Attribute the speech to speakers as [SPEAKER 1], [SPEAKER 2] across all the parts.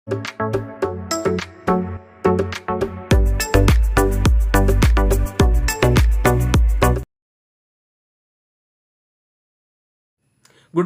[SPEAKER 1] Good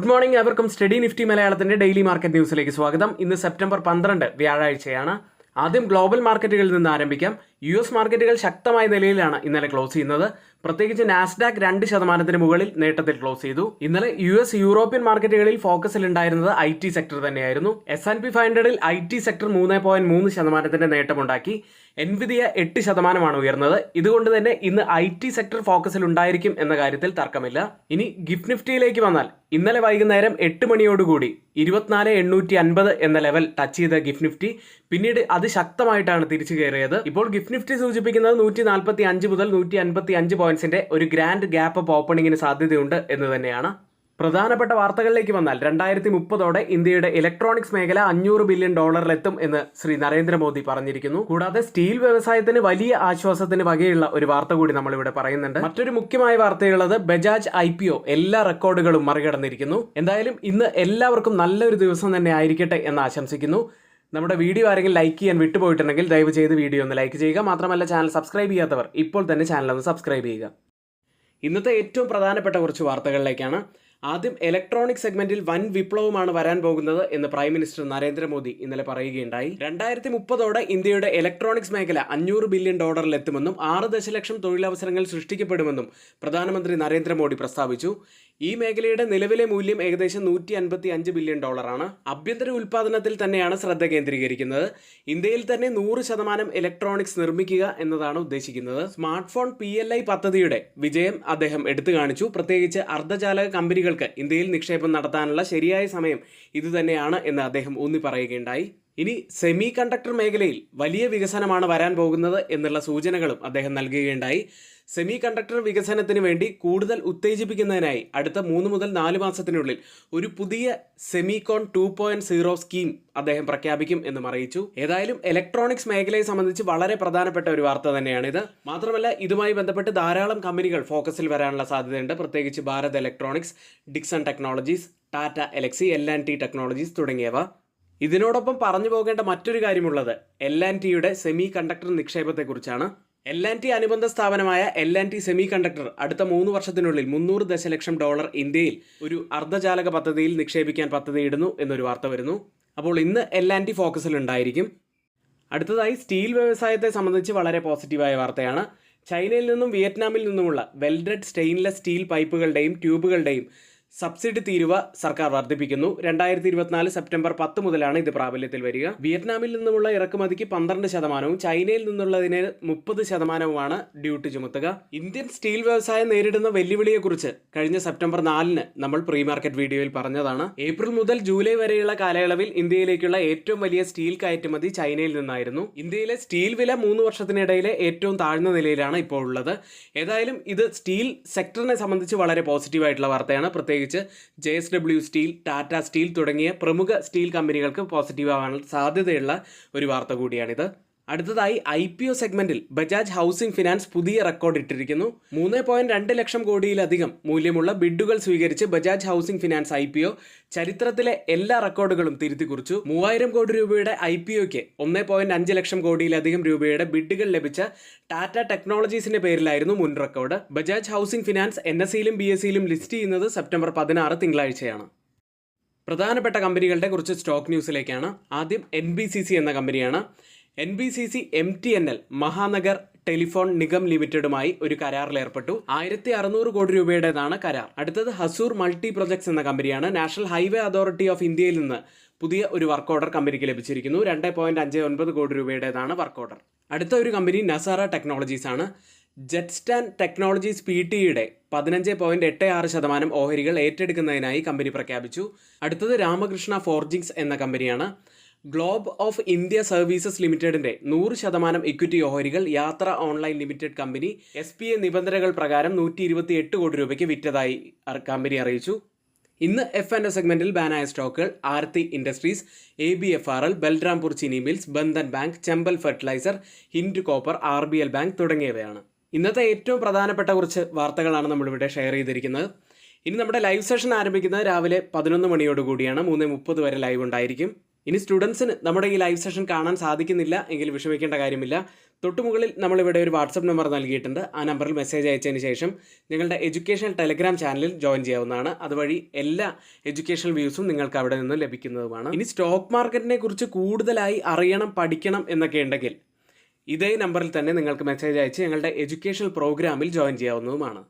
[SPEAKER 1] morning, എവർക്കും study Nifty മലയാളത്തിന്റെ daily market ന്യൂസിലേക്ക് സ്വാഗതം. ഇന്ന് സെപ്റ്റംബർ 12 വ്യാഴാഴ്ചയാണ്. ആദ്യം ഗ്ലോബൽ മാർക്കറ്റുകളിൽ നിന്ന് ആരംഭിക്കാം. US മാർക്കറ്റുകൾ ശക്തമായ നിലയിലാണ് ഇന്നലെ ക്ലോസ് ചെയ്യുന്നത്. പ്രത്യേകിച്ച് നാസ്ഡാക്ക് 2% മുകളിൽ നേട്ടത്തിൽ ക്ലോസ് ചെയ്തു. ഇന്നലെ US യൂറോപ്യൻ മാർക്കറ്റുകളിൽ ഫോക്കസിൽ ഉണ്ടായിരുന്നത് IT സെക്ടർ തന്നെയായിരുന്നു. S&P 500ൽ IT sector 3.3% നേട്ടമുണ്ടാക്കി. Nvidia 8% ഉയർന്നത്. ഇതുകൊണ്ട് തന്നെ ഇന്ന് IT സെക്ടർ ഫോക്കസിൽ ഉണ്ടായിരിക്കും എന്ന കാര്യത്തിൽ തർക്കമില്ല. ഇനി ഗിഫ്റ്റ് നിഫ്റ്റിയിലേക്ക് വന്നാൽ ഇന്നലെ വൈകുന്നേരം 8 മണിയോടുകൂടി 24,850 എന്ന ലെവൽ ടച്ച് ചെയ്ത ഗിഫ്റ്റ് നിഫ്റ്റി പിന്നീട് അതിശക്തമായിട്ടാണ് തിരിച്ചു കയറിയത്. ഇപ്പോൾ ഗിഫ്റ്റ് നിഫ്റ്റി സൂചിപ്പിക്കുന്നത് 145 മുതൽ 155 പോയിന്റ്സിന്റെ ഒരു ഗ്രാൻഡ് ഗ്യാപ്പ് അപ്പ് ഓപ്പണിംഗിന് സാധ്യതയുണ്ട് എന്ന് തന്നെയാണ്. പ്രധാനപ്പെട്ട വാർത്തകളിലേക്ക് വന്നാൽ 2030 ഇന്ത്യയുടെ ഇലക്ട്രോണിക്സ് മേഖല $500 ബില്യൺ എന്ന് ശ്രീ നരേന്ദ്രമോദി പറഞ്ഞിരിക്കുന്നു. കൂടാതെ സ്റ്റീൽ വ്യവസായത്തിന് വലിയ ആശ്വാസത്തിന് വകയുള്ള ഒരു വാർത്ത കൂടി നമ്മളിവിടെ പറയുന്നുണ്ട്. മറ്റൊരു മുഖ്യമായ വാർത്തയുള്ളത് ബജാജ് IPO എല്ലാ റെക്കോർഡുകളും മറികടന്നിരിക്കുന്നു. എന്തായാലും ഇന്ന് എല്ലാവർക്കും നല്ലൊരു ദിവസം തന്നെ ആയിരിക്കട്ടെ എന്ന് ആശംസിക്കുന്നു. നമ്മുടെ വീഡിയോ ആരെങ്കിലും ലൈക്ക് ചെയ്യാൻ വിട്ടുപോയിട്ടുണ്ടെങ്കിൽ ദയവ് ചെയ്ത് വീഡിയോ ഒന്ന് ലൈക്ക് ചെയ്യുക. മാത്രമല്ല ചാനൽ സബ്സ്ക്രൈബ് ചെയ്യാത്തവർ ഇപ്പോൾ തന്നെ ചാനൽ ഒന്ന് സബ്സ്ക്രൈബ് ചെയ്യുക. ഇന്നത്തെ ഏറ്റവും പ്രധാനപ്പെട്ട കുറച്ച് വാർത്തകളിലേക്കാണ്. ആദ്യം ഇലക്ട്രോണിക് സെഗ്മെന്റിൽ വൻ വിപ്ലവമാണ് വരാൻ പോകുന്നത് എന്ന് പ്രൈം മിനിസ്റ്റർ നരേന്ദ്രമോദി ഇന്നലെ പറയുകയുണ്ടായി. 2030 ഇന്ത്യയുടെ ഇലക്ട്രോണിക്സ് മേഖല $500 ബില്യൺ എത്തുമെന്നും 6 ദശലക്ഷം തൊഴിലവസരങ്ങൾ സൃഷ്ടിക്കപ്പെടുമെന്നും പ്രധാനമന്ത്രി നരേന്ദ്രമോദി പ്രസ്താവിച്ചു. ഈ മേഖലയുടെ നിലവിലെ മൂല്യം ഏകദേശം $155 ബില്യൺ ആണ്. ആഭ്യന്തര ഉൽപ്പാദനത്തിൽ തന്നെയാണ് ശ്രദ്ധ കേന്ദ്രീകരിക്കുന്നത്. ഇന്ത്യയിൽ തന്നെ 100% ഇലക്ട്രോണിക്സ് നിർമ്മിക്കുക എന്നതാണ് ഉദ്ദേശിക്കുന്നത്. സ്മാർട്ട് ഫോൺ PLI പദ്ധതിയുടെ വിജയം അദ്ദേഹം എടുത്തു കാണിച്ചു. പ്രത്യേകിച്ച് അർദ്ധചാലക കമ്പനികൾക്ക് ഇന്ത്യയിൽ നിക്ഷേപം നടത്താനുള്ള ശരിയായ സമയം ഇതുതന്നെയാണ് എന്ന് അദ്ദേഹം ഊന്നി പറയുകയുണ്ടായി. ഇനി സെമി കണ്ടക്ടർ മേഖലയിൽ വലിയ വികസനമാണ് വരാൻ പോകുന്നത് എന്നുള്ള സൂചനകളും അദ്ദേഹം നൽകുകയുണ്ടായി. സെമി കണ്ടക്ടർ വികസനത്തിന് വേണ്ടി കൂടുതൽ ഉത്തേജിപ്പിക്കുന്നതിനായി അടുത്ത 3 മുതൽ 4 മാസത്തിനുള്ളിൽ ഒരു പുതിയ സെമികോൺ 2.0 സ്കീം അദ്ദേഹം പ്രഖ്യാപിക്കും എന്നും അറിയിച്ചു. ഏതായാലും ഇലക്ട്രോണിക്സ് മേഖലയെ സംബന്ധിച്ച് വളരെ പ്രധാനപ്പെട്ട ഒരു വാർത്ത തന്നെയാണിത്. മാത്രമല്ല ഇതുമായി ബന്ധപ്പെട്ട് ധാരാളം കമ്പനികൾ ഫോക്കസിൽ വരാനുള്ള സാധ്യതയുണ്ട്. പ്രത്യേകിച്ച് Bharat electronics, Dixon technologies, Tata Elxsi, L&T technologies തുടങ്ങിയവ. ഇതിനോടൊപ്പം പറഞ്ഞു പോകേണ്ട മറ്റൊരു കാര്യമുള്ളത് L&Tയുടെ സെമി കണ്ടക്ടർ നിക്ഷേപത്തെക്കുറിച്ചാണ്. L&T അനുബന്ധ സ്ഥാപനമായ L&T സെമി കണ്ടക്ടർ അടുത്ത 3 വർഷത്തിനുള്ളിൽ $300 ദശലക്ഷം ഇന്ത്യയിൽ ഒരു അർദ്ധചാലക പദ്ധതിയിൽ നിക്ഷേപിക്കാൻ പദ്ധതിയിടുന്നു എന്നൊരു വാർത്ത വരുന്നു. അപ്പോൾ ഇന്ന് L&T ഫോക്കസിൽ ഉണ്ടായിരിക്കും. അടുത്തതായി സ്റ്റീൽ വ്യവസായത്തെ സംബന്ധിച്ച് വളരെ പോസിറ്റീവായ വാർത്തയാണ്. ചൈനയിൽ നിന്നും വിയറ്റ്നാമിൽ നിന്നുമുള്ള വെൽഡഡ് സ്റ്റെയിൻലെസ് സ്റ്റീൽ പൈപ്പുകളുടെയും ട്യൂബുകളുടെയും സബ്സിഡി തീരുവ സർക്കാർ വർദ്ധിപ്പിക്കുന്നു. 2024 സെപ്റ്റംബർ 10 മുതലാണ് ഇത് പ്രാബല്യത്തിൽ വരിക. വിയറ്റ്നാമിൽ നിന്നുമുള്ള ഇറക്കുമതിക്ക് 12%, ചൈനയിൽ നിന്നുള്ളതിന് 30% ഡ്യൂട്ടി ചുമത്തുക. ഇന്ത്യൻ സ്റ്റീൽ വ്യവസായം നേരിടുന്ന വെല്ലുവിളിയെക്കുറിച്ച് കഴിഞ്ഞ സെപ്റ്റംബർ 4 നമ്മൾ പ്രീ മാർക്കറ്റ് വീഡിയോയിൽ പറഞ്ഞതാണ്. ഏപ്രിൽ മുതൽ ജൂലൈ വരെയുള്ള കാലയളവിൽ ഇന്ത്യയിലേക്കുള്ള ഏറ്റവും വലിയ സ്റ്റീൽ കയറ്റുമതി ചൈനയിൽ നിന്നായിരുന്നു. ഇന്ത്യയിലെ സ്റ്റീൽ വില 3 വർഷത്തിനിടയിലെ ഏറ്റവും താഴ്ന്ന നിലയിലാണ് ഇപ്പോൾ ഉള്ളത്. ഏതായാലും ഇത് സ്റ്റീൽ സെക്ടറിനെ സംബന്ധിച്ച് വളരെ പോസിറ്റീവായിട്ടുള്ള വാർത്തയാണ്. പ്രത്യേകിച്ച് JSW സ്റ്റീൽ, ടാറ്റ സ്റ്റീൽ തുടങ്ങിയ പ്രമുഖ സ്റ്റീൽ കമ്പനികൾക്ക് പോസിറ്റീവ് ആവാൻ സാധ്യതയുള്ള ഒരു വാർത്ത കൂടിയാണിത്. അടുത്തതായി IPO സെഗ്മെന്റിൽ ബജാജ് ഹൗസിംഗ് ഫിനാൻസ് പുതിയ റെക്കോർഡ് ഇട്ടിരിക്കുന്നു. 3.2 ലക്ഷം കോടിയിലധികം മൂല്യമുള്ള ബിഡുകൾ സ്വീകരിച്ച് ബജാജ് ഹൗസിംഗ് ഫിനാൻസ് IPO ചരിത്രത്തിലെ എല്ലാ റെക്കോർഡുകളും തിരുത്തി കുറിച്ചു. 3000 കോടി രൂപയുടെ IPOയ്ക്ക് 1.5 ലക്ഷം കോടിയിലധികം രൂപയുടെ ബിഡുകൾ ലഭിച്ച ടാറ്റ ടെക്നോളജീസിന്റെ പേരിലായിരുന്നു മുൻ റെക്കോർഡ്. ബജാജ് ഹൗസിംഗ് ഫിനാൻസ് NSEയിലും BSEയിലും ലിസ്റ്റ് ചെയ്യുന്നത് സെപ്റ്റംബർ 16 തിങ്കളാഴ്ചയാണ്. പ്രധാനപ്പെട്ട കമ്പനികളുടെ കുറച്ച് സ്റ്റോക്ക് ന്യൂസിലേക്കാണ്. ആദ്യം NBCC എന്ന കമ്പനിയാണ്. NBCC MTNL Mahanagar telephone Nigam ലിമിറ്റഡുമായി ഒരു കരാറിൽ ഏർപ്പെട്ടു. 1600 കോടി രൂപയുടേതാണ് കരാർ. അടുത്തത് ഹസൂർ മൾട്ടി പ്രൊജക്ട്സ് എന്ന കമ്പനിയാണ്. നാഷണൽ ഹൈവേ അതോറിറ്റി ഓഫ് ഇന്ത്യയിൽ നിന്ന് പുതിയ ഒരു വർക്ക് ഓർഡർ കമ്പനിക്ക് ലഭിച്ചിരിക്കുന്നു. 2.59 കോടി രൂപയുടേതാണ് വർക്ക് ഓർഡർ. അടുത്ത ഒരു കമ്പനി നസാറ ടെക്നോളജീസ് ആണ്. ജെറ്റ്സ്റ്റാൻ ടെക്നോളജീസ് PTയുടെ 15.86% ഓഹരികൾ ഏറ്റെടുക്കുന്നതിനായി കമ്പനി പ്രഖ്യാപിച്ചു. അടുത്തത് രാമകൃഷ്ണ ഫോർജിങ്സ് എന്ന കമ്പനിയാണ്. ഗ്ലോബ് ഓഫ് ഇന്ത്യ സർവീസസ് ലിമിറ്റഡിന്റെ 100% ഇക്വിറ്റി ഓഹരികൾ യാത്ര ഓൺലൈൻ ലിമിറ്റഡ് കമ്പനി SPA നിബന്ധനകൾ പ്രകാരം 128 കോടി രൂപയ്ക്ക് വിറ്റതായി കമ്പനി അറിയിച്ചു. ഇന്ന് F&O സെഗ്മെന്റിൽ ബാനായ സ്റ്റോക്കുകൾ Aarti industries, ABFRL, Balrampur Chini mills, Bandhan bank, Chambal fertiliser, Hind copper, RBL bank തുടങ്ങിയവയാണ്. ഇന്നത്തെ ഏറ്റവും പ്രധാനപ്പെട്ട കുറച്ച് വാർത്തകളാണ് നമ്മളിവിടെ ഷെയർ ചെയ്തിരിക്കുന്നത്. ഇനി നമ്മുടെ ലൈവ് സെഷൻ ആരംഭിക്കുന്നത് രാവിലെ 11 മണിയോടുകൂടിയാണ്. 3:30 വരെ ലൈവ് ഉണ്ടായിരിക്കും. ഇനി സ്റ്റുഡൻസിന് നമ്മുടെ ഈ ലൈവ് സെഷൻ കാണാൻ സാധിക്കുന്നില്ല എങ്കിൽ വിഷമിക്കേണ്ട കാര്യമില്ല. തൊട്ടുമുകളിൽ നമ്മളിവിടെ ഒരു വാട്സപ്പ് നമ്പർ നൽകിയിട്ടുണ്ട്. ആ നമ്പറിൽ മെസ്സേജ് അയച്ചതിന് ശേഷം നിങ്ങളുടെ എഡ്യൂക്കേഷണൽ ടെലഗ്രാം ചാനലിൽ ജോയിൻ ചെയ്യാവുന്നതാണ്. അതുവഴി എല്ലാ എഡ്യൂക്കേഷണൽ വ്യൂസും നിങ്ങൾക്ക് അവിടെ നിന്ന് ലഭിക്കുന്നതുമാണ്. ഇനി സ്റ്റോക്ക് മാർക്കറ്റിനെ കുറിച്ച് കൂടുതലായി അറിയണം, പഠിക്കണം എന്നൊക്കെ ഉണ്ടെങ്കിൽ ഇതേ നമ്പറിൽ തന്നെ നിങ്ങൾക്ക് മെസ്സേജ് അയച്ച് ഞങ്ങളുടെ എഡ്യൂക്കേഷണൽ പ്രോഗ്രാമിൽ ജോയിൻ ചെയ്യാവുന്നതുമാണ്.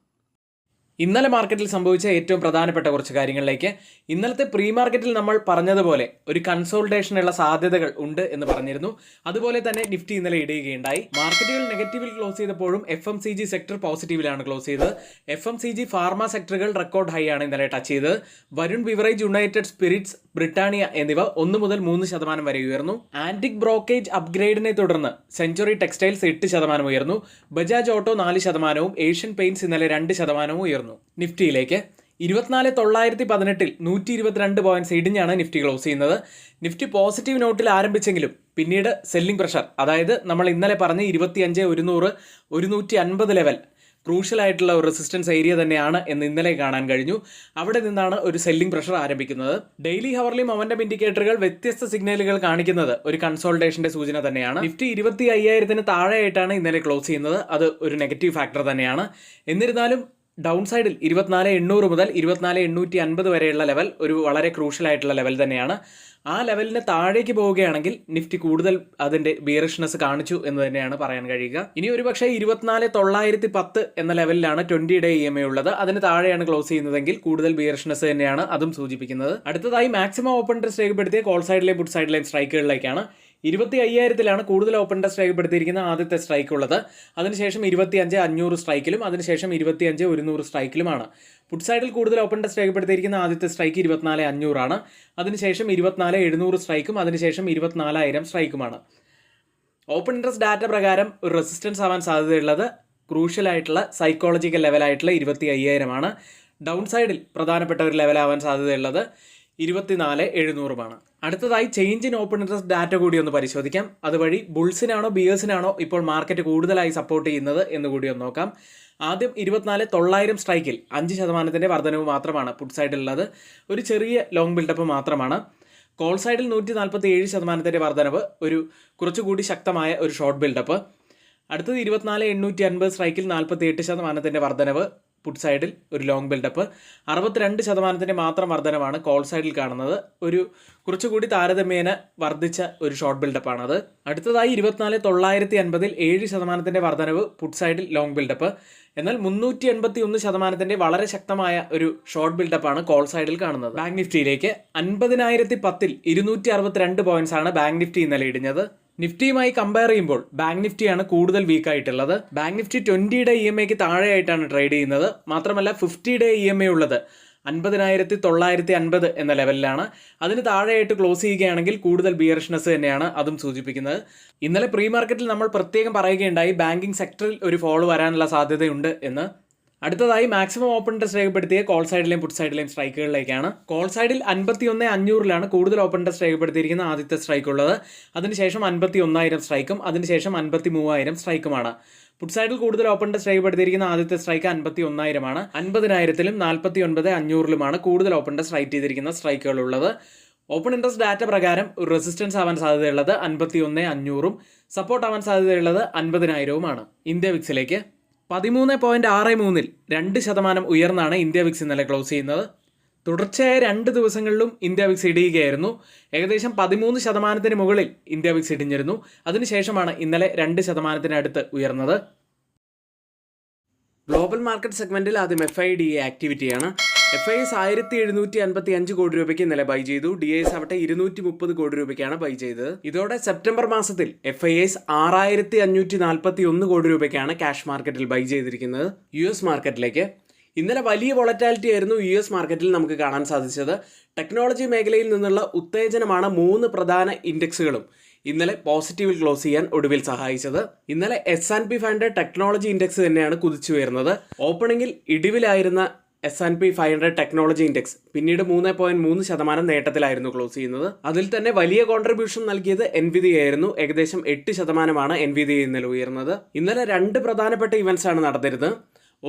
[SPEAKER 1] ഇന്നലെ മാർക്കറ്റിൽ സംഭവിച്ച ഏറ്റവും പ്രധാനപ്പെട്ട കുറച്ച് കാര്യങ്ങളിലേക്ക്. ഇന്നലത്തെ പ്രീ മാർക്കറ്റിൽ നമ്മൾ പറഞ്ഞതുപോലെ ഒരു കൺസോൾട്ടേഷനുള്ള സാധ്യതകൾ ഉണ്ട് എന്ന് പറഞ്ഞിരുന്നു. അതുപോലെ തന്നെ നിഫ്റ്റി ഇന്നലെ ഇടിയുകയുണ്ടായി. മാർക്കറ്റുകൾ നെഗറ്റീവിൽ ക്ലോസ് ചെയ്തപ്പോഴും FMCG സെക്ടർ പോസിറ്റീവിലാണ് ക്ലോസ് ചെയ്തത്. FMCG ഫാർമ സെക്ടറുകൾ റെക്കോർഡ് ഹൈ ആണ് ഇന്നലെ ടച്ച് ചെയ്തത്. Varun beverage, united spirits, Britannia എന്നിവ 1 മുതൽ 3% വരെ ഉയർന്നു. ആന്റിക് ബ്രോക്കേജ് അപ്ഗ്രേഡിനെ തുടർന്ന് സെഞ്ചുറി ടെക്സ്റ്റൈൽസ് 8% ഉയർന്നു. ബജാജ് ഓട്ടോ 4%, ഏഷ്യൻ പെയിന്റ്സ് ഇന്നലെ 2% ഉയർന്നു. നിഫ്റ്റിയിലേക്ക് 24,918 122 പോയിന്റ്സ് ഇടിഞ്ഞാണ് നിഫ്റ്റി ക്ലോസ് ചെയ്യുന്നത്. നിഫ്റ്റി പോസിറ്റീവ് നോട്ടിൽ ആരംഭിച്ചെങ്കിലും പിന്നീട് സെല്ലിംഗ് പ്രഷർ, അതായത് നമ്മൾ ഇന്നലെ പറഞ്ഞ 25,100 150 ലെവൽ ക്രൂഷ്യൽ ആയിട്ടുള്ള ഒരു റെസിസ്റ്റൻസ് ഏരിയ തന്നെയാണ് എന്ന് ഇന്നലെ കാണാൻ കഴിഞ്ഞു. അവിടെ നിന്നാണ് ഒരു സെല്ലിംഗ് പ്രഷർ ആരംഭിക്കുന്നത്. ഡെയിലി ഹവർലി മൊമെന്റം ഇൻഡിക്കേറ്ററുകൾ വ്യത്യസ്ത സിഗ്നലുകൾ കാണിക്കുന്നത് ഒരു കൺസോൾട്ടേഷന്റെ സൂചന തന്നെയാണ്. നിഫ്റ്റി 25,000 താഴെയായിട്ടാണ് ഇന്നലെ ക്ലോസ് ചെയ്യുന്നത്. അത് ഒരു നെഗറ്റീവ് ഫാക്ടർ തന്നെയാണ്. എന്നിരുന്നാലും ഡൗൺ സൈഡിൽ 24,800 മുതൽ 24,850 വരെയുള്ള ലെവൽ ഒരു വളരെ ക്രൂഷ്യൽ ആയിട്ടുള്ള ലെവൽ തന്നെയാണ്. ആ ലെവലിന് താഴേക്ക് പോവുകയാണെങ്കിൽ നിഫ്റ്റി കൂടുതൽ അതിന്റെ ബിയറിഷ്നെസ് കാണിച്ചു എന്ന് തന്നെയാണ് പറയാൻ കഴിയുക. ഇനി ഒരു പക്ഷേ 24,910 എന്ന ലെവലിലാണ് 20-day EMA ഉള്ളത്. അതിന് താഴെയാണ് ക്ലോസ് ചെയ്യുന്നതെങ്കിൽ കൂടുതൽ ബിയറിഷ്നെസ് തന്നെയാണ് അതും സൂചിപ്പിക്കുന്നത്. അടുത്തതായി മാക്സിമം ഓപ്പൺ ഇൻട്രസ്റ്റ് രേഖപ്പെടുത്തിയ കോൾ സൈഡിലെയും പുട്ട് സൈഡിലെയും സ്ട്രൈക്കുകളിലേക്കാണ്. 25,000 കൂടുതൽ ഓപ്പൺ ഇൻട്രസ്റ്റ് രേഖപ്പെടുത്തിയിരിക്കുന്ന ആദ്യത്തെ സ്ട്രൈക്ക് ഉള്ളത്. അതിനുശേഷം 25,500 സ്ട്രൈക്കിലും അതിനുശേഷം 25,100 സ്ട്രൈക്കിലുമാണ്. പുട്ട് സൈഡിൽ കൂടുതൽ ഓപ്പൺ ഇൻട്രസ്റ്റ് രേഖപ്പെടുത്തിയിരിക്കുന്ന ആദ്യത്തെ സ്ട്രൈക്ക് 24,500 ആണ്. അതിനുശേഷം 24,700 സ്ട്രൈക്കും അതിനുശേഷം 24,000 സ്ട്രൈക്കുമാണ്. ഓപ്പൺ ഇൻട്രസ്റ്റ് ഡാറ്റ പ്രകാരം ഒരു റെസിസ്റ്റൻസ് ആവാൻ സാധ്യതയുള്ളത് ക്രൂഷ്യൽ ആയിട്ടുള്ള സൈക്കോളജിക്കൽ ലെവലായിട്ടുള്ള 25,000 ആണ്. ഡൗൺ സൈഡിൽ പ്രധാനപ്പെട്ട ഒരു ലെവലാവാൻ സാധ്യതയുള്ളത് 24,700 അടുത്തതായി change in open interest data കൂടി ഒന്ന് പരിശോധിക്കാം. അതുവഴി ബുൾസിനാണോ ബിയേഴ്സിനാണോ ഇപ്പോൾ മാർക്കറ്റ് കൂടുതലായി സപ്പോർട്ട് ചെയ്യുന്നത് എന്ന് കൂടി ഒന്ന് നോക്കാം. ആദ്യം 24,900 സ്ട്രൈക്കിൽ 5% വർധനവ് മാത്രമാണ് പുട്ട് സൈഡിലുള്ളത്. ഒരു ചെറിയ ലോങ് ബിൽഡപ്പ് മാത്രമാണ്. കോൾ സൈഡിൽ 147% വർധനവ്, ഒരു കുറച്ചുകൂടി ശക്തമായ ഒരു ഷോർട്ട് ബിൽഡപ്പ്. അടുത്തത് 24,850 സ്ട്രൈക്കിൽ 48% വർധനവ്, പുട്ട് സൈഡിൽ ഒരു ലോങ് ബിൽഡപ്പ്. 62% മാത്രം വർധനമാണ് കോൾ സൈഡിൽ കാണുന്നത്. ഒരു കുറച്ചുകൂടി താരതമ്യേന വർദ്ധിച്ച ഒരു ഷോർട്ട് ബിൽഡപ്പാണത്. അടുത്തതായി 24,950 7% വർധനവ്, പുട്ട് സൈഡിൽ ലോങ് ബിൽഡപ്പ്. എന്നാൽ 381% വളരെ ശക്തമായ ഒരു ഷോർട്ട് ബിൽഡപ്പാണ് കോൾ സൈഡിൽ കാണുന്നത്. ബാങ്ക് നിഫ്റ്റിയിലേക്ക് 50,010 262 പോയിന്റ്സ് ആണ് ബാങ്ക് നിഫ്റ്റി ഇന്നലെ ഇടിഞ്ഞത്. നിഫ്റ്റിയുമായി കമ്പയർ ചെയ്യുമ്പോൾ ബാങ്ക് നിഫ്റ്റിയാണ് കൂടുതൽ വീക്ക് ആയിട്ടുള്ളത്. ബാങ്ക് നിഫ്റ്റി 20-day EMAക്ക് താഴെയായിട്ടാണ് ട്രേഡ് ചെയ്യുന്നത്. മാത്രമല്ല 50-day EMA ഉള്ളത് 50,950 എന്ന ലെവലിലാണ്. അതിന് താഴെയായിട്ട് ക്ലോസ് ചെയ്യുകയാണെങ്കിൽ കൂടുതൽ ബിയറിഷ്നെസ് തന്നെയാണ് അതും സൂചിപ്പിക്കുന്നത്. ഇന്നലെ പ്രീ മാർക്കറ്റിൽ നമ്മൾ പ്രത്യേകം പറയുകയുണ്ടായി ബാങ്കിങ് സെക്ടറിൽ ഒരു ഫോൾ വരാനുള്ള സാധ്യതയുണ്ട് എന്ന്. അടുത്തതായി മാക്സിമം ഓപ്പൺ ഇൻട്രസ്റ്റ് രേഖപ്പെടുത്തിയ കോൾ സൈഡിലെയും പുട്ട് സൈഡിലെയും സ്ട്രൈക്കുകളിലേക്കാണ്. കോൾ സൈഡിൽ 51,500 കൂടുതൽ ഓപ്പൺ ഇൻട്രസ്റ്റ് രേഖപ്പെടുത്തിയിരിക്കുന്ന ആദ്യത്തെ സ്ട്രൈക്ക് ഉള്ളത്. അതിനുശേഷം 51,000 സ്ട്രൈക്കും അതിനുശേഷം 53,000 സ്ട്രൈക്കുമാണ്. പുട്ട് സൈഡിൽ കൂടുതൽ ഓപ്പൺ ഇൻട്രസ്റ്റ് രേഖപ്പെടുത്തിയിരിക്കുന്ന ആദ്യത്തെ സ്ട്രൈക്ക് 51,000 50,000 49,500 കൂടുതൽ ഓപ്പൺ ഇൻട്രസ്റ്റ് റൈറ്റ് ചെയ്തിരിക്കുന്ന സ്ട്രൈക്കുകൾ ഉള്ളത്. ഓപ്പൺ ഇൻട്രസ്റ്റ് ഡാറ്റ പ്രകാരം ഒരു റെസിസ്റ്റൻസ് ആവാൻ സാധ്യതയുള്ളത് 51,500, സപ്പോർട്ട് ആവാൻ സാധ്യതയുള്ളത് 50,000. ഇന്ത്യ വിക്സിലേക്ക് 13.63 2% ഉയർന്നാണ് ഇന്ത്യ വിക്സ് ഇന്നലെ ക്ലോസ് ചെയ്യുന്നത്. തുടർച്ചയായ 2 ദിവസങ്ങളിലും ഇന്ത്യ വിക്സ് ഇടിയുകയായിരുന്നു. ഏകദേശം 13% മുകളിൽ ഇന്ത്യ വിക്സ് ഇടിഞ്ഞിരുന്നു. അതിനുശേഷമാണ് ഇന്നലെ 2% അടുത്ത് ഉയർന്നത്. ഗ്ലോബൽ മാർക്കറ്റ് സെഗ്മെന്റിൽ ആദ്യം FIDA ആക്ടിവിറ്റിയാണ്. FIS 1,755 കോടി രൂപയ്ക്ക് ഇന്നലെ ബൈ ചെയ്തു. DIS ആവട്ടെ 230 കോടി രൂപയ്ക്കാണ് ബൈ ചെയ്തത്. ഇതോടെ സെപ്റ്റംബർ മാസത്തിൽ FIS 6,541 കോടി രൂപയ്ക്കാണ് ക്യാഷ് മാർക്കറ്റിൽ ബൈ ചെയ്തിരിക്കുന്നത്. US മാർക്കറ്റിലേക്ക് ഇന്നലെ വലിയ വോളറ്റാലിറ്റി ആയിരുന്നു US മാർക്കറ്റിൽ നമുക്ക് കാണാൻ സാധിച്ചത്. ടെക്നോളജി മേഖലയിൽ നിന്നുള്ള ഉത്തേജനമാണ് 3 പ്രധാന ഇൻഡെക്സുകളും ഇന്നലെ പോസിറ്റീവിൽ ക്ലോസ് ചെയ്യാൻ ഒടുവിൽ സഹായിച്ചത്. ഇന്നലെ S&P 500 ടെക്നോളജി ഇൻഡെക്സ് തന്നെയാണ് കുതിച്ചുയർന്നത്. ഓപ്പണിംഗിൽ ഇടിവിലായിരുന്ന S&P 500 ടെക്നോളജി ഇൻഡെക്സ് പിന്നീട് 3.3% നേട്ടത്തിലായിരുന്നു ക്ലോസ് ചെയ്യുന്നത്. അതിൽ തന്നെ വലിയ കോൺട്രിബ്യൂഷൻ നൽകിയത് NVIDIA ആയിരുന്നു. ഏകദേശം 8% NVIDIA ഇന്നലെ ഉയർന്നത്. ഇന്നലെ 2 പ്രധാനപ്പെട്ട ഇവന്റ്സ് ആണ് നടന്നിരുന്നത്.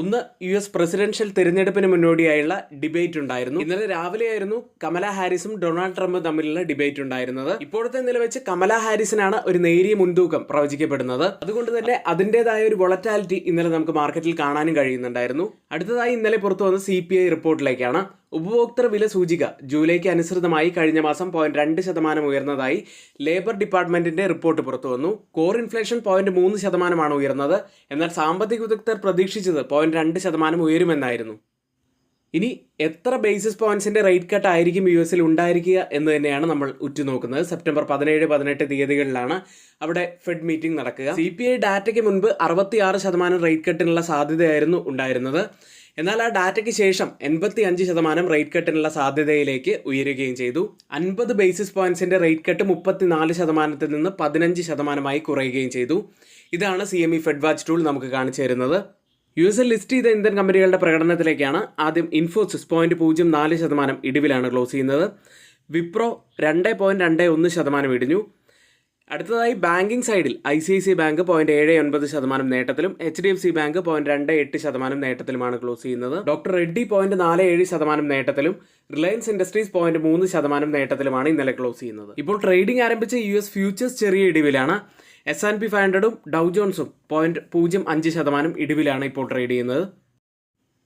[SPEAKER 1] ഒന്ന്, US പ്രസിഡൻഷ്യൽ തിരഞ്ഞെടുപ്പിന് മുന്നോടിയായുള്ള ഡിബേറ്റ് ഉണ്ടായിരുന്നു. ഇന്നലെ രാവിലെയായിരുന്നു കമല ഹാരിസും ഡൊണാൾഡ് ട്രംപും തമ്മിലുള്ള ഡിബേറ്റ് ഉണ്ടായിരുന്നത്. ഇപ്പോഴത്തെ നില വെച്ച് കമല ഹാരിസിനാണ് ഒരു നേരിയ മുൻതൂക്കം പ്രവചിക്കപ്പെടുന്നത്. അതുകൊണ്ട് തന്നെ അതിൻ്റെതായ ഒരു വൊളറ്റാലിറ്റി ഇന്നലെ നമുക്ക് മാർക്കറ്റിൽ കാണാനും കഴിയുന്നുണ്ടായിരുന്നു. അടുത്തതായി ഇന്നലെ പുറത്തു വന്ന CPI റിപ്പോർട്ടിലേക്കാണ്. ഉപഭോക്തൃ വില സൂചിക ജൂലൈക്ക് അനുസൃതമായി കഴിഞ്ഞ മാസം 0.2% ഉയർന്നതായി ലേബർ ഡിപ്പാർട്ട്മെന്റിന്റെ റിപ്പോർട്ട് പുറത്തു വന്നു. കോർ ഇൻഫ്ലേഷൻ 0.3% ഉയർന്നത്. എന്നാൽ സാമ്പത്തിക വിദഗ്ധർ പ്രതീക്ഷിച്ചത് 0.2% ഉയരുമെന്നായിരുന്നു. ഇനി എത്ര ബേസിസ് പോയിന്റ്സിന്റെ റേറ്റ് കട്ട് ആയിരിക്കും US ഉണ്ടായിരിക്കുക എന്ന് തന്നെയാണ് നമ്മൾ ഉറ്റുനോക്കുന്നത്. സെപ്റ്റംബർ 17-18 തീയതികളിലാണ് അവിടെ ഫെഡ് മീറ്റിംഗ് നടക്കുക. CPI ഡാറ്റയ്ക്ക് മുൻപ് 66% റേറ്റ് കട്ടിനുള്ള സാധ്യതയായിരുന്നു ഉണ്ടായിരുന്നത്. എന്നാൽ ആ ഡാറ്റയ്ക്ക് ശേഷം 85% റേറ്റ് കട്ടിനുള്ള സാധ്യതയിലേക്ക് ഉയരുകയും ചെയ്തു. 50 ബേസിസ് പോയിന്റ്സിന്റെ റേറ്റ് കട്ട് 34%-ൽ നിന്ന് 15%-ആയി കുറയുകയും ചെയ്തു. ഇതാണ് CME ഫെഡ് വാച്ച് ടൂൾ നമുക്ക് കാണിച്ചു തരുന്നത്. US ലിസ്റ്റ് ചെയ്ത ഇന്ത്യൻ കമ്പനികളുടെ പ്രകടനത്തിലേക്കാണ്. ആദ്യം ഇൻഫോസിസ് 0.04% ഇടിവിലാണ് ക്ലോസ് ചെയ്യുന്നത്. വിപ്രോ 2.21% ഇടിഞ്ഞു. അടുത്തതായി ബാങ്കിങ് സൈഡിൽ ICICI ബാങ്ക് 0.79% നേട്ടത്തിലും HDFC ബാങ്ക് 0.28% നേട്ടത്തിലുമാണ് ക്ലോസ് ചെയ്യുന്നത്. ഡോക്ടർ റെഡ്ഡി 0.47% നേട്ടത്തിലും റിലയൻസ് ഇൻഡസ്ട്രീസ് 0.3% നേട്ടത്തിലുമാണ് ഇന്നലെ ക്ലോസ് ചെയ്യുന്നത്. ഇപ്പോൾ ട്രേഡിംഗ് ആരംഭിച്ച US ഫ്യൂച്ചേഴ്സ് ചെറിയ ഇടിവിലാണ്. S&P 500ഉം ഡൗ ജോൺസും 0.05% ഇടിവിലാണ് ഇപ്പോൾ ട്രേഡ് ചെയ്യുന്നത്.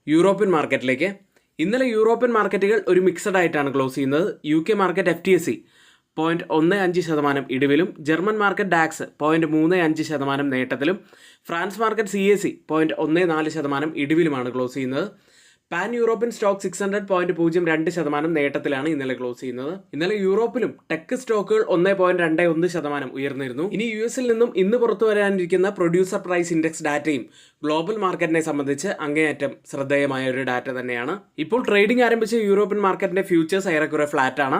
[SPEAKER 1] യൂറോപ്യൻ മാർക്കറ്റിലേക്ക്. ഇന്നലെ യൂറോപ്യൻ മാർക്കറ്റുകൾ ഒരു മിക്സഡ് ആയിട്ടാണ് ക്ലോസ് ചെയ്യുന്നത്. UK മാർക്കറ്റ് FTSE 0.15% ഇടിവിലും, ജർമ്മൻ മാർക്കറ്റ് ഡാക്സ് 0.35% നേട്ടത്തിലും, ഫ്രാൻസ് മാർക്കറ്റ് CAC 0.14% ഇടിവിലുമാണ് ക്ലോസ് ചെയ്യുന്നത്. പാൻ യൂറോപ്യൻ സ്റ്റോക്ക് 600 0.02% നേട്ടത്തിലാണ് ഇന്നലെ ക്ലോസ് ചെയ്യുന്നത്. ഇന്നലെ യൂറോപ്പിലും ടെക് സ്റ്റോക്കുകൾ 1.21% ഉയർന്നിരുന്നു. ഇനി US നിന്നും ഇന്ന് പുറത്തു വരാനിരിക്കുന്ന പ്രൊഡ്യൂസർ പ്രൈസ് ഇൻഡെക്സ് ഡാറ്റയും ഗ്ലോബൽ മാർക്കറ്റിനെ സംബന്ധിച്ച് അങ്ങേയറ്റം ശ്രദ്ധേയമായ ഒരു ഡാറ്റ തന്നെയാണ്. ഇപ്പോൾ ട്രേഡിംഗ് ആരംഭിച്ച യൂറോപ്യൻ മാർക്കറ്റിന്റെ ഫ്യൂച്ചേഴ്സ് ഏറെക്കുറെ ഫ്ലാറ്റ് ആണ്.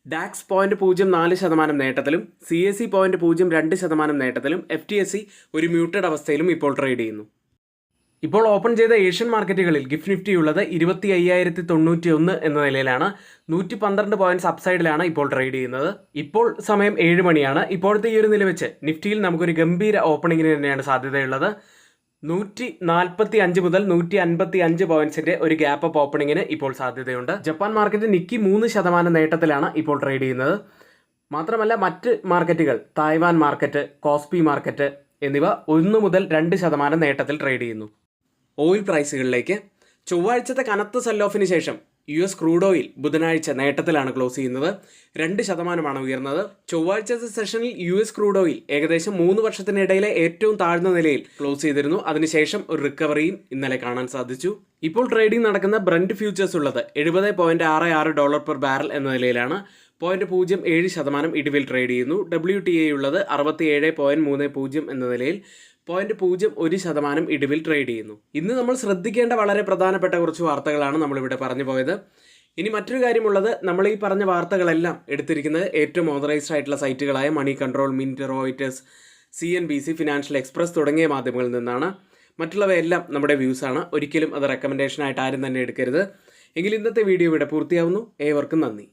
[SPEAKER 1] ഡാക്സ് 0.04% നേട്ടത്തിലും, CAC 0.02% നേട്ടത്തിലും, FTSE ഒരു മ്യൂട്ടഡ് അവസ്ഥയിലും ഇപ്പോൾ ട്രേഡ് ചെയ്യുന്നു. ഇപ്പോൾ ഓപ്പൺ ചെയ്ത ഏഷ്യൻ മാർക്കറ്റുകളിൽ ഗിഫ്റ്റ് നിഫ്റ്റി ഉള്ളത് 25,091 എന്ന നിലയിലാണ്. 112 പോയിന്റ്സ് അപ്സൈഡിലാണ് ഇപ്പോൾ ട്രേഡ് ചെയ്യുന്നത്. ഇപ്പോൾ സമയം 7 മണിയാണ്. ഇപ്പോഴത്തെ ഈ ഒരു നില വെച്ച് നിഫ്റ്റിയിൽ നമുക്കൊരു ഗംഭീര ഓപ്പണിങ്ങിന് തന്നെയാണ് സാധ്യതയുള്ളത്. 145 മുതൽ 155 പോയിന്റ്സിന്റെ ഒരു ഗ്യാപ്പ് അപ്പ് ഓപ്പണിങ്ങിന് ഇപ്പോൾ സാധ്യതയുണ്ട്. ജപ്പാൻ മാർക്കറ്റ് നിക്കി 3% നേട്ടത്തിലാണ് ഇപ്പോൾ ട്രേഡ് ചെയ്യുന്നത്. മാത്രമല്ല മറ്റ് മാർക്കറ്റുകൾ തായ്വാൻ മാർക്കറ്റ്, കോസ്പി മാർക്കറ്റ് എന്നിവ 1 മുതൽ 2% നേട്ടത്തിൽ ട്രേഡ് ചെയ്യുന്നു. ഓയിൽ പ്രൈസുകളിലേക്ക്. ചൊവ്വാഴ്ചത്തെ കനത്ത സെൽ ഓഫിന് ശേഷം US ക്രൂഡ് ഓയിൽ ബുധനാഴ്ച നേട്ടത്തിലാണ് ക്ലോസ് ചെയ്യുന്നത്. 2% ഉയർന്നത്. ചൊവ്വാഴ്ചത്തെ സെഷനിൽ US ക്രൂഡ് ഓയിൽ ഏകദേശം 3 വർഷത്തിനിടയിലെ ഏറ്റവും താഴ്ന്ന നിലയിൽ ക്ലോസ് ചെയ്തിരുന്നു. അതിനുശേഷം ഒരു റിക്കവറിയും ഇന്നലെ കാണാൻ സാധിച്ചു. ഇപ്പോൾ ട്രേഡിംഗ് നടക്കുന്ന ബ്രന്റ് ഫ്യൂച്ചേഴ്സ് ഉള്ളത് $70.66 പെർ ബാരൽ എന്ന നിലയിലാണ്. 0.07% ഇടിവിൽ ട്രേഡ് ചെയ്യുന്നു. WTI ഉള്ളത് 67.30 എന്ന നിലയിൽ 0.01% ഇടിവിൽ ട്രേഡ് ചെയ്യുന്നു. ഇന്ന് നമ്മൾ ശ്രദ്ധിക്കേണ്ട വളരെ പ്രധാനപ്പെട്ട കുറച്ച് വാർത്തകളാണ് നമ്മളിവിടെ പറഞ്ഞു പോയത്. ഇനി മറ്റൊരു കാര്യമുള്ളത്, നമ്മൾ ഈ പറഞ്ഞ വാർത്തകളെല്ലാം എടുത്തിരിക്കുന്നത് ഏറ്റവും ഓതറൈസ്ഡ് ആയിട്ടുള്ള സൈറ്റുകളായ Moneycontrol, Mint, Reuters, CNBC, Financial Express തുടങ്ങിയ മാധ്യമങ്ങളിൽ നിന്നാണ്. മറ്റുള്ളവയെല്ലാം നമ്മുടെ വ്യൂസാണ്. ഒരിക്കലും അത് റെക്കമെൻഡേഷനായിട്ട് ആരും തന്നെ എടുക്കരുത്. എങ്കിൽ ഇന്നത്തെ വീഡിയോ ഇവിടെ പൂർത്തിയാവുന്നു. ഏവർക്കും നന്ദി.